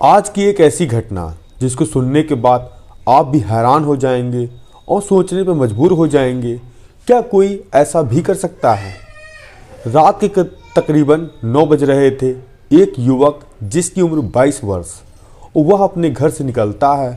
आज की एक ऐसी घटना जिसको सुनने के बाद आप भी हैरान हो जाएंगे और सोचने पर मजबूर हो जाएंगे, क्या कोई ऐसा भी कर सकता है। रात के तकरीबन 9 बज रहे थे। एक युवक जिसकी उम्र 22 वर्ष, वह अपने घर से निकलता है।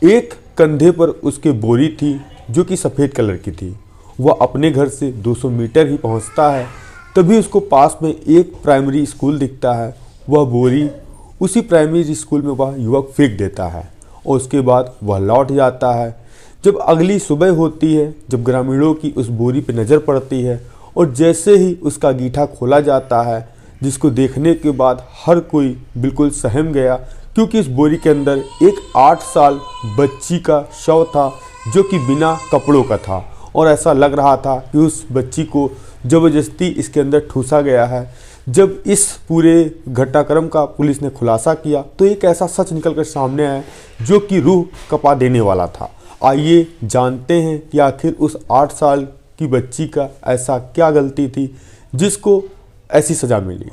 एक कंधे पर उसके बोरी थी जो कि सफ़ेद कलर की थी। वह अपने घर से 200 मीटर ही पहुंचता है, तभी उसको पास में एक प्राइमरी स्कूल दिखता है। वह बोरी उसी प्राइमरी स्कूल में वह युवक फेंक देता है और उसके बाद वह लौट जाता है। जब अगली सुबह होती है, जब ग्रामीणों की उस बोरी पर नज़र पड़ती है और जैसे ही उसका गीठा खोला जाता है, जिसको देखने के बाद हर कोई बिल्कुल सहम गया, क्योंकि इस बोरी के अंदर एक 8 साल बच्ची का शव था जो कि बिना कपड़ों का था और ऐसा लग रहा था कि उस बच्ची को ज़बरदस्ती इसके अंदर ठूसा गया है। जब इस पूरे घटनाक्रम का पुलिस ने खुलासा किया तो एक ऐसा सच निकलकर सामने आया जो कि रूह कपा देने वाला था। आइए जानते हैं कि आखिर उस 8 साल की बच्ची का ऐसा क्या गलती थी जिसको ऐसी सज़ा मिली।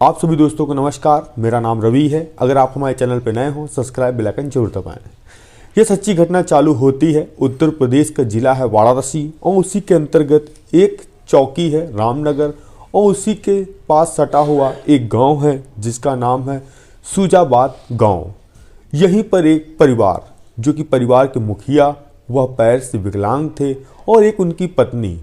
आप सभी दोस्तों को नमस्कार, मेरा नाम रवि है। अगर आप हमारे चैनल पर नए हो, सब्सक्राइब बेल आइकन जरूर दबाएं। यह सच्ची घटना चालू होती है उत्तर प्रदेश का जिला है वाराणसी और उसी के अंतर्गत एक चौकी है रामनगर और उसी के पास सटा हुआ एक गांव है जिसका नाम है सुजाबाद गांव। यहीं पर एक परिवार, जो कि परिवार के मुखिया, वह पैर से विकलांग थे और एक उनकी पत्नी,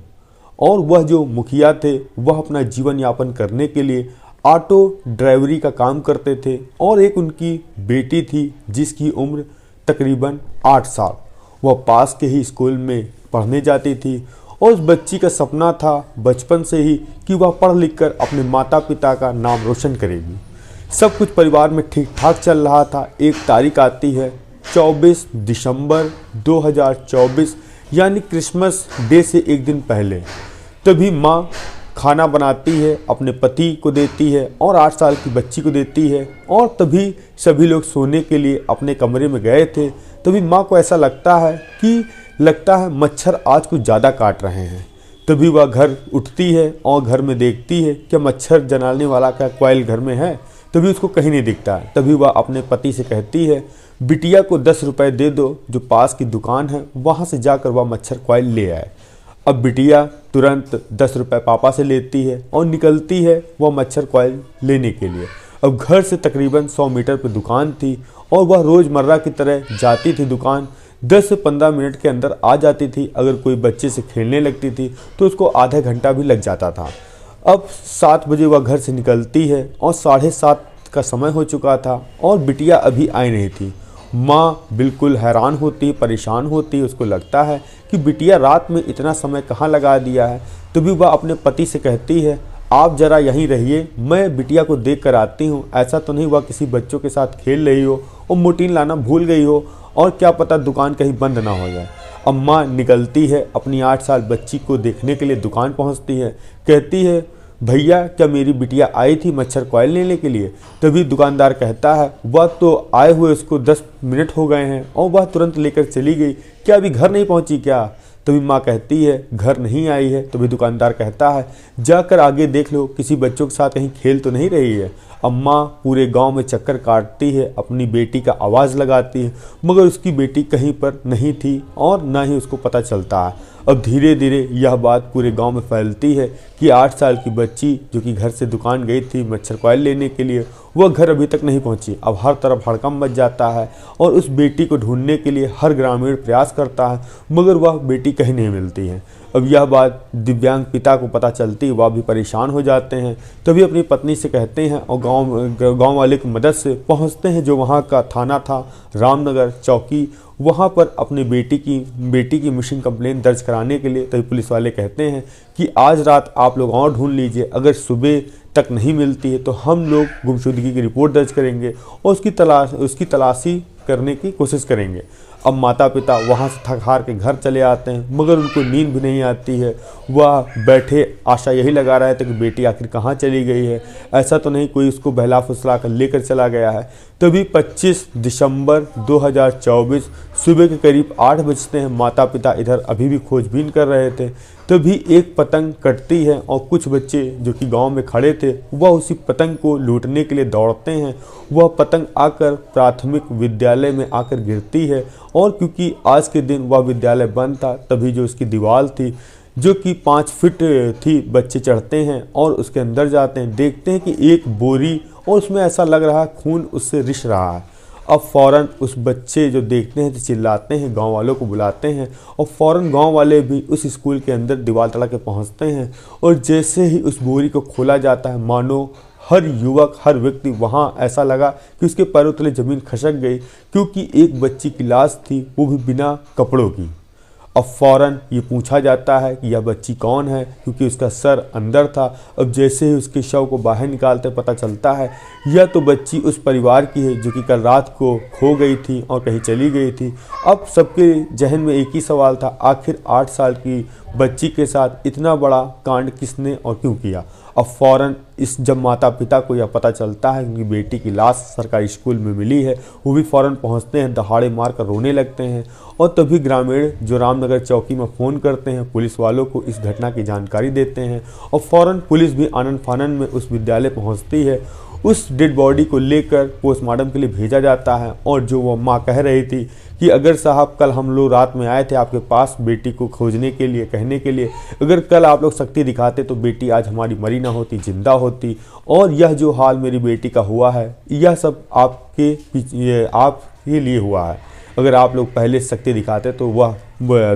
और वह जो मुखिया थे वह अपना जीवन यापन करने के लिए ऑटो ड्राइवरी का काम करते थे और एक उनकी बेटी थी जिसकी उम्र तकरीबन 8 साल। वह पास के ही स्कूल में पढ़ने जाती थी और उस बच्ची का सपना था बचपन से ही कि वह पढ़ लिख कर अपने माता पिता का नाम रोशन करेगी। सब कुछ परिवार में ठीक ठाक चल रहा था। एक तारीख आती है 24 दिसंबर 2024, यानी क्रिसमस डे से एक दिन पहले। तभी माँ खाना बनाती है, अपने पति को देती है और 8 साल की बच्ची को देती है और तभी सभी लोग सोने के लिए अपने कमरे में गए थे। तभी माँ को ऐसा लगता है मच्छर आज कुछ ज़्यादा काट रहे हैं। तभी वह घर उठती है और घर में देखती है कि मच्छर जलाने वाला का कॉइल घर में है, तभी उसको कहीं नहीं दिखता है। तभी वह अपने पति से कहती है, बिटिया को 10 रुपये दे दो, जो पास की दुकान है वहाँ से जाकर वह मच्छर कॉइल ले आए। अब बिटिया तुरंत 10 रुपये पापा से लेती है और निकलती है वह मच्छर कॉइल लेने के लिए। अब घर से तकरीबन 100 मीटर पर दुकान थी और वह रोज़मर्रा की तरह जाती थी दुकान। 10 से 15 मिनट के अंदर आ जाती थी। अगर कोई बच्चे से खेलने लगती थी तो उसको आधा घंटा भी लग जाता था। अब 7 बजे वह घर से निकलती है और 7:30 का समय हो चुका था और बिटिया अभी आई नहीं थी। माँ बिल्कुल हैरान होती, परेशान होती। उसको लगता है कि बिटिया रात में इतना समय कहाँ लगा दिया है। तभी वह अपने पति से कहती है, आप ज़रा यहीं रहिए, मैं बिटिया को देख कर आती हूँ। ऐसा तो नहीं वह किसी बच्चों के साथ खेल रही हो और मोटीन लाना भूल गई हो और क्या पता दुकान कहीं बंद ना हो जाए। अब माँ निकलती है, अपनी 8 साल बच्ची को देखने के लिए दुकान पहुँचती है। कहती है, भैया क्या मेरी बिटिया आई थी मच्छर कॉइल लेने के लिए? तभी दुकानदार कहता है, वह तो आए हुए उसको 10 मिनट हो गए हैं और वह तुरंत लेकर चली गई, क्या अभी घर नहीं पहुंची क्या? तभी माँ कहती है, घर नहीं आई है। तभी दुकानदार कहता है, जाकर आगे देख लो, किसी बच्चों के साथ कहीं खेल तो नहीं रही है। अब माँ पूरे गांव में चक्कर काटती है, अपनी बेटी का आवाज़ लगाती है, मगर उसकी बेटी कहीं पर नहीं थी और ना ही उसको पता चलता है। अब धीरे धीरे यह बात पूरे गांव में फैलती है कि 8 साल की बच्ची जो कि घर से दुकान गई थी मच्छर कॉइल लेने के लिए, वह घर अभी तक नहीं पहुंची। अब हर तरफ हड़कंप मच जाता है और उस बेटी को ढूंढने के लिए हर ग्रामीण प्रयास करता है, मगर वह बेटी कहीं नहीं मिलती है। अब यह बात दिव्यांग पिता को पता चलती, वह भी परेशान हो जाते हैं। तभी अपनी पत्नी से कहते हैं और गांव वाले की मदद से पहुंचते हैं जो वहां का थाना था रामनगर चौकी। वहां पर अपनी बेटी की मिसिंग कंप्लेंट दर्ज कराने के लिए। तभी पुलिस वाले कहते हैं कि आज रात आप लोग और ढूंढ लीजिए, अगर सुबह तक नहीं मिलती है तो हम लोग गुमशुदगी की रिपोर्ट दर्ज करेंगे और उसकी तलाशी करने की कोशिश करेंगे। अब माता पिता वहाँ से थक हार के घर चले आते हैं, मगर उनको नींद भी नहीं आती है। वह बैठे आशा यही लगा रहे थे कि बेटी आखिर कहाँ चली गई है, ऐसा तो नहीं कोई उसको बहला फुसला कर लेकर चला गया है। तभी 25 दिसंबर 2024 सुबह के करीब 8 बजते हैं। माता पिता इधर अभी भी खोजबीन कर रहे थे, तभी एक पतंग कटती है और कुछ बच्चे जो कि गांव में खड़े थे वह उसी पतंग को लूटने के लिए दौड़ते हैं। वह पतंग आकर प्राथमिक विद्यालय में आकर गिरती है, और क्योंकि आज के दिन वह विद्यालय बंद था, तभी जो उसकी दीवार थी जो कि 5 फीट थी, बच्चे चढ़ते हैं और उसके अंदर जाते हैं, देखते हैं कि एक बोरी, और उसमें ऐसा लग रहा है खून उससे रिस रहा है। अब फ़ौरन उस बच्चे जो देखते हैं तो चिल्लाते हैं, गांव वालों को बुलाते हैं, और फ़ौरन गांव वाले भी उस स्कूल के अंदर दीवार तड़ा के पहुँचते हैं। और जैसे ही उस बोरी को खोला जाता है, मानो हर युवक, हर व्यक्ति वहाँ ऐसा लगा कि उसके पैरों तले ज़मीन खसक गई, क्योंकि एक बच्ची की लाश थी, वो भी बिना कपड़ों की। अब फ़ौरन ये पूछा जाता है कि यह बच्ची कौन है, क्योंकि उसका सर अंदर था। अब जैसे ही उसके शव को बाहर निकालते पता चलता है यह तो बच्ची उस परिवार की है जो कि कल रात को खो गई थी और कहीं चली गई थी। अब सबके जहन में एक ही सवाल था, आखिर 8 साल की बच्ची के साथ इतना बड़ा कांड किसने और क्यों किया। अब फ़ौरन जब माता पिता को यह पता चलता है कि बेटी की लाश सरकारी स्कूल में मिली है, वो भी फ़ौरन पहुंचते हैं, दहाड़े मार कर रोने लगते हैं। और तभी ग्रामीण जो रामनगर चौकी में फ़ोन करते हैं, पुलिस वालों को इस घटना की जानकारी देते हैं, और फ़ौरन पुलिस भी आनन फानन में उस विद्यालय पहुंचती है। उस डेड बॉडी को लेकर पोस्टमार्टम के लिए भेजा जाता है। और जो वो माँ कह रही थी कि अगर साहब कल हम लोग रात में आए थे आपके पास बेटी को खोजने के लिए, कहने के लिए, अगर कल आप लोग शक्ति दिखाते तो बेटी आज हमारी मरी ना होती, जिंदा होती। और यह जो हाल मेरी बेटी का हुआ है, यह सब आपके लिए हुआ है। अगर आप लोग पहले शक्ति दिखाते तो वह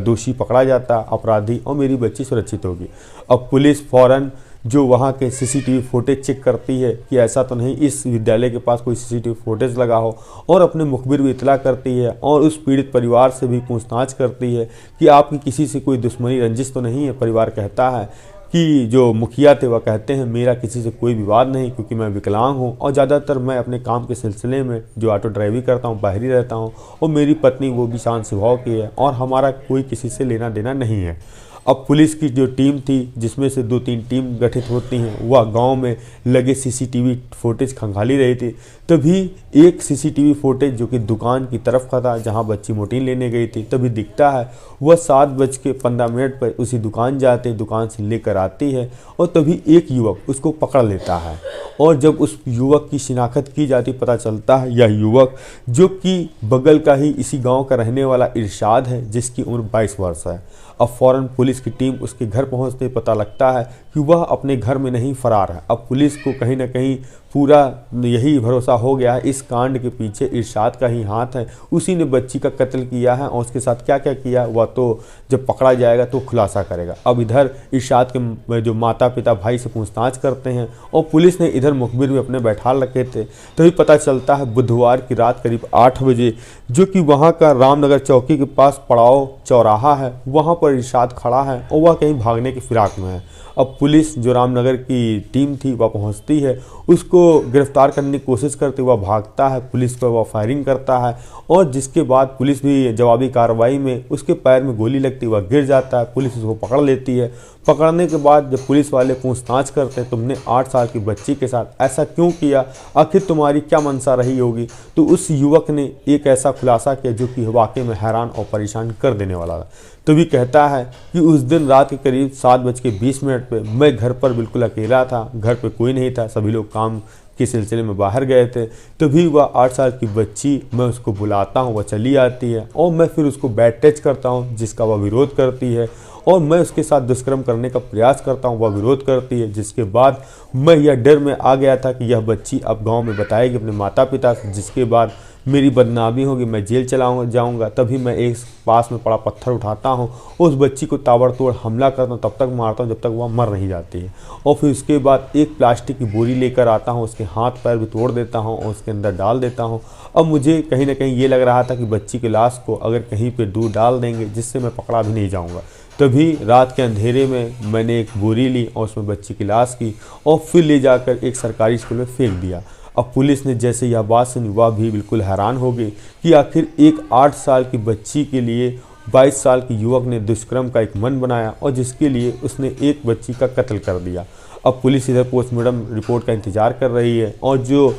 दोषी पकड़ा जाता, अपराधी, और मेरी बच्ची सुरक्षित होगी। अब पुलिस फ़ौरन जो वहाँ के सीसीटीवी फुटेज चेक करती है कि ऐसा तो नहीं इस विद्यालय के पास कोई सीसीटीवी फुटेज लगा हो, और अपने मुखबिर भी इतला करती है, और उस पीड़ित परिवार से भी पूछताछ करती है कि आपकी किसी से कोई दुश्मनी रंजिश तो नहीं है। परिवार कहता है कि जो मुखिया थे वह कहते हैं मेरा किसी से कोई विवाद नहीं, क्योंकि मैं विकलांग हूँ और ज़्यादातर मैं अपने काम के सिलसिले में जो ऑटो ड्राइविंग करता हूँ बाहर ही रहता हूँ, और मेरी पत्नी वो भी शांत स्वभाव की है, और हमारा कोई किसी से लेना देना नहीं है। अब पुलिस की जो टीम थी, जिसमें से 2-3 टीम गठित होती हैं, वह गांव में लगे सीसीटीवी फुटेज खंगाली रही थी। तभी एक सीसीटीवी फुटेज जो कि दुकान की तरफ का था, जहां बच्ची मोटीन लेने गई थी, तभी दिखता है वह 7:15 पर उसी दुकान जाते, दुकान से लेकर आती है, और तभी एक युवक उसको पकड़ लेता है। और जब उस युवक की शिनाख्त की जाती, पता चलता है यह युवक जो कि बगल का ही इसी गाँव का रहने वाला इरशाद है, जिसकी उम्र 22 वर्ष है। अब फ़ौरन पुलिस की टीम उसके घर पहुंचते पता लगता है कि वह अपने घर में नहीं, फरार है। अब पुलिस को कहीं ना कहीं पूरा यही भरोसा हो गया है इस कांड के पीछे इरशाद का ही हाथ है, उसी ने बच्ची का कत्ल किया है, और उसके साथ क्या क्या किया वह तो जब पकड़ा जाएगा तो खुलासा करेगा। अब इधर इरशाद के जो माता पिता भाई से पूछताछ करते हैं, और पुलिस ने इधर मुखबिर में अपने बैठाल रखे थे, तभी पता चलता है बुधवार की रात करीब 8 बजे जो कि वहाँ का रामनगर चौकी के पास पड़ाव चौराहा है, वहाँ पर इरशाद खड़ा है और वह कहीं भागने की फिराक में है। अब पुलिस जो रामनगर की टीम थी वह पहुंचती है, उसको गिरफ्तार करने की कोशिश करते हुए भागता है, पुलिस पर वह फायरिंग करता है, और जिसके बाद पुलिस भी जवाबी कार्रवाई में उसके पैर में गोली लगती, वह गिर जाता है। पुलिस उसको पकड़ लेती है। पकड़ने के बाद जब पुलिस वाले पूछताछ करते हैं तुमने 8 साल की बच्ची के साथ ऐसा क्यों किया, आखिर तुम्हारी क्या मंशा रही होगी, तो उस युवक ने एक ऐसा खुलासा किया जो कि वाकई में हैरान और परेशान कर देने वाला था। तभी कहता है कि उस दिन रात के करीब 7:20 पे मैं घर पर बिल्कुल अकेला था, घर पे कोई नहीं था, सभी लोग काम के सिलसिले में बाहर गए थे। तभी वह 8 साल की बच्ची, मैं उसको बुलाता हूँ, वह चली आती है, और मैं फिर उसको बैड टच करता हूँ जिसका वह विरोध करती है, और मैं उसके साथ दुष्कर्म करने का प्रयास करता हूँ, वह विरोध करती है। जिसके बाद मैं यह डर में आ गया था कि यह बच्ची अब गाँव में बताएगी अपने माता पिता से, जिसके बाद मेरी बदनामी होगी, मैं जेल जाऊंगा। तभी मैं एक पास में पड़ा पत्थर उठाता हूं, उस बच्ची को ताबड़तोड़ हमला करता हूं, तब तक मारता हूं जब तक वह मर नहीं जाती है, और फिर उसके बाद एक प्लास्टिक की बोरी लेकर आता हूं, उसके हाथ पैर भी तोड़ देता हूं और उसके अंदर डाल देता हूं। अब मुझे कहीं ना कहीं ये लग रहा था कि बच्ची की लाश को अगर कहीं पर दूर डाल देंगे जिससे मैं पकड़ा भी नहीं जाऊँगा। तभी रात के अंधेरे में मैंने एक बोरी ली और उसमें बच्ची की लाश की, और फिर ले जाकर एक सरकारी स्कूल में फेंक दिया। अब पुलिस ने जैसे यह बात सुनी, वह भी बिल्कुल हैरान हो गई कि आखिर एक 8 साल की बच्ची के लिए 22 साल के युवक ने दुष्कर्म का एक मन बनाया, और जिसके लिए उसने एक बच्ची का कत्ल कर दिया। अब पुलिस इधर पोस्टमार्टम रिपोर्ट का इंतजार कर रही है, और जो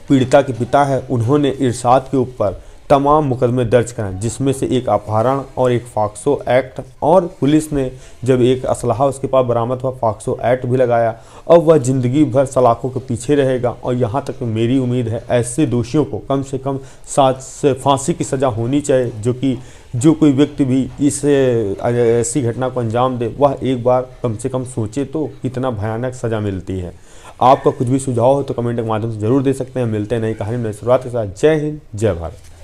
पीड़िता के पिता है उन्होंने इरशाद के ऊपर तमाम मुकदमे दर्ज कराएं, जिसमें से एक अपहरण और एक पॉक्सो एक्ट, और पुलिस ने जब एक असलहा उसके पास बरामद हुआ पॉक्सो एक्ट भी लगाया। अब वह ज़िंदगी भर सलाखों के पीछे रहेगा। और यहाँ तक मेरी उम्मीद है ऐसे दोषियों को कम से कम फांसी की सज़ा होनी चाहिए, जो कोई व्यक्ति भी इस ऐसी घटना को अंजाम दे वह एक बार कम से कम सोचे तो कितना भयानक सज़ा मिलती है। आपका कुछ भी सुझाव हो तो कमेंट के माध्यम से जरूर दे सकते हैं। मिलते हैं नई कहानी नई शुरुआत के साथ। जय हिंद, जय भारत।